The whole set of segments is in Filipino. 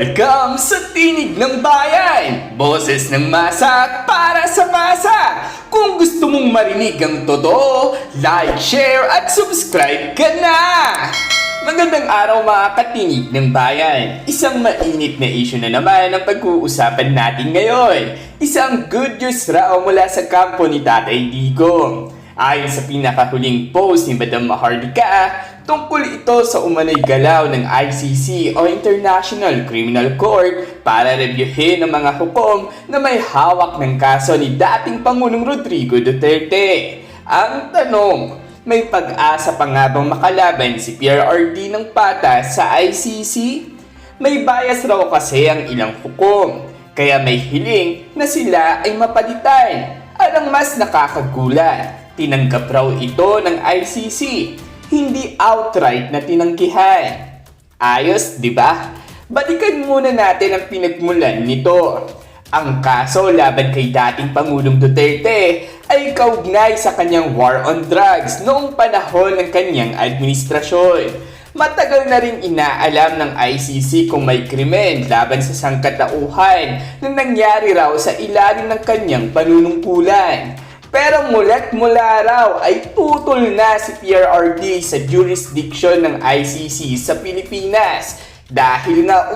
Welcome sa Tinig ng Bayan! Boses ng masa para sa masa! Kung gusto mong marinig ang totoo, like, share at subscribe ka na! Magandang araw mga katinig ng bayan! Isang mainit na issue na naman ang pag-uusapan natin ngayon. Isang good news raw mula sa kampo ni Tatay Digong. Ayon sa pinakahuling post ni Madam Maharlika, tungkol ito sa umano'y galaw ng ICC o International Criminal Court para reviewin ang mga hukom na may hawak ng kaso ni dating Pangulong Rodrigo Duterte. Ang tanong, may pag-asa pa nga bang makalaban si PRRD ng patas sa ICC? May bias raw kasi ang ilang hukom, kaya may hiling na sila ay mapalitan. Anong mas nakakagulat? Tinanggap raw ito ng ICC, hindi outright na tinanggihan. Ayos, di ba? Balikan muna natin ang pinagmulan nito. Ang kaso laban kay dating Pangulong Duterte ay kaugnay sa kanyang war on drugs noong panahon ng kanyang administrasyon. Matagal na rin inaalam ng ICC kung may krimen laban sa sangkatauhan na nangyari raw sa ilalim ng kanyang panunungkulan. Pero mula't mula raw ay putol na si PRRD sa jurisdiction ng ICC sa Pilipinas. Dahil nga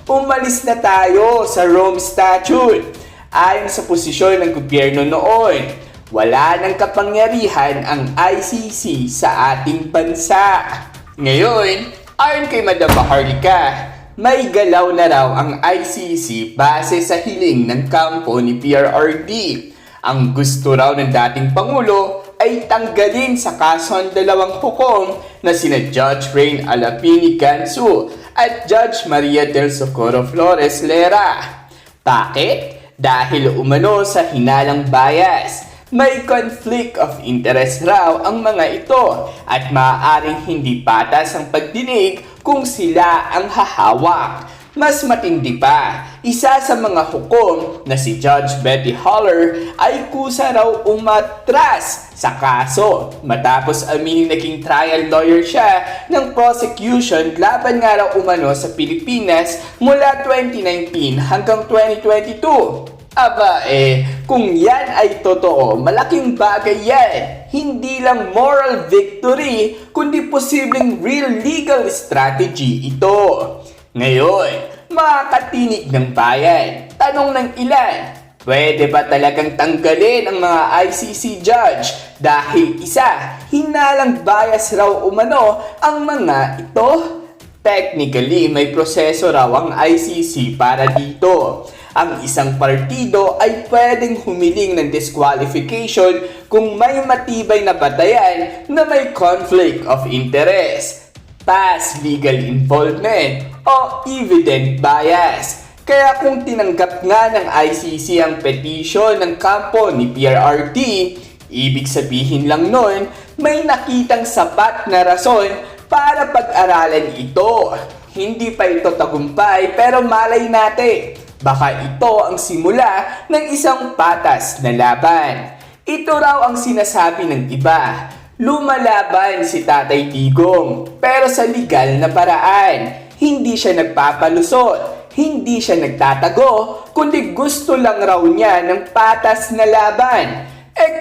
umalis na tayo sa Rome Statute. Ayon sa posisyon ng gobyerno noon, wala nang kapangyarihan ang ICC sa ating bansa. Ngayon, ayon kay Madam Maharlika, may galaw na raw ang ICC base sa hiling ng kampo ni PRRD. Ang gusto raw ng dating Pangulo ay tanggalin sa kaso ang dalawang hukom na sina Judge Rain Alapini Gansu at Judge Maria del Socorro Flores Lera. Bakit? Dahil umano sa hinalang bias. May conflict of interest raw ang mga ito at maaaring hindi patas ang pagdinig kung sila ang hahawak. Mas matindi pa, isa sa mga hukom na si Judge Betty Holler ay kusa raw umatras sa kaso matapos aminin naging trial lawyer siya ng prosecution laban nga raw umano sa Pilipinas mula 2019 hanggang 2022. Aba kung yan ay totoo, malaking bagay yan. Hindi lang moral victory, kundi posibleng real legal strategy ito. Ngayon, mga katinig ng bayan, tanong ng ilan, pwede ba talagang tanggalin ang mga ICC judge dahil isa, hinalang bias raw umano ang mga ito? Technically, may proseso raw ang ICC para dito. Ang isang partido ay pwedeng humiling ng disqualification kung may matibay na batayan na may conflict of interest, past legal involvement, o evident bias. Kaya kung tinanggap nga ng ICC ang petisyon ng kampo ni PRRD, ibig sabihin lang nun, may nakitang sapat na rason para pag-aralan ito. Hindi pa ito tagumpay pero malay natin, baka ito ang simula ng isang patas na laban. Ito raw ang sinasabi ng iba. Lumalaban si Tatay Digong pero sa legal na paraan. Hindi siya nagpapalusot, hindi siya nagtatago, kundi gusto lang raw niya ng patas na laban.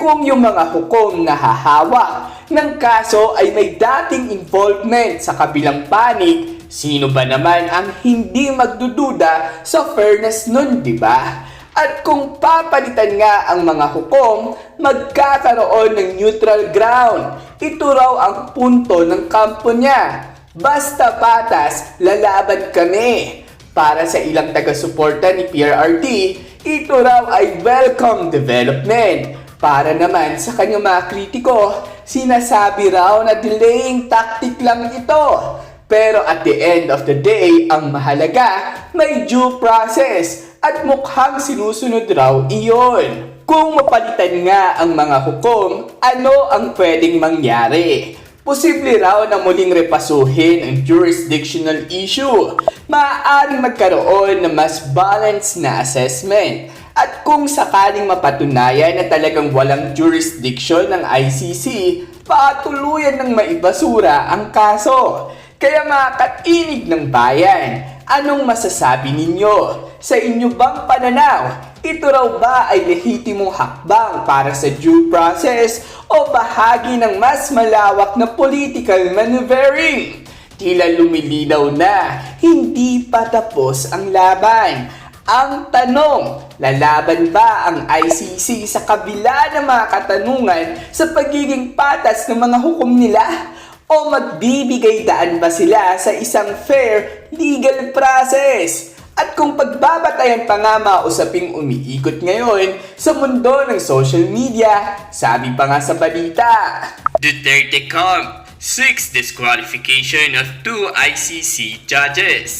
Kung yung mga hukom na hahawak ng kaso ay may dating involvement sa kabilang panig, sino ba naman ang hindi magdududa sa fairness nun, di ba? At kung papalitan nga ang mga hukom, magkakaroon ng neutral ground. Ito raw ang punto ng kampo niya. Basta patas, lalaban kami. Para sa ilang taga-suporta ni PRRD, ito raw ay welcome development. Para naman sa kanyang mga kritiko, sinasabi raw na delaying tactic lang ito. Pero at the end of the day, ang mahalaga, may due process at mukhang sinusunod raw iyon. Kung mapalitan nga ang mga hukom, ano ang pwedeng mangyari? Posible raw na muling repasuhin ang jurisdictional issue. Maaaring magkaroon ng mas balanced na assessment. At kung sakaling mapatunayan na talagang walang jurisdiction ng ICC, patuluyan ng maibasura ang kaso. Kaya mga katinig ng bayan, Anong masasabi ninyo? Sa inyo bang pananaw, ito raw ba ay lehitimong hakbang para sa due process o bahagi ng mas malawak na political maneuvering? Tila lumilinaw na hindi pa tapos ang laban. Ang tanong, lalaban ba ang ICC sa kabila ng mga katanungan sa pagiging patas ng mga hukom nila? O magbibigay daan ba sila sa isang fair legal process? At kung pagbabatayan pa nga mga usaping umiikot ngayon sa mundo ng social media, sabi pa nga sa balita, Duterte Camp, 6 disqualification of 2 ICC judges.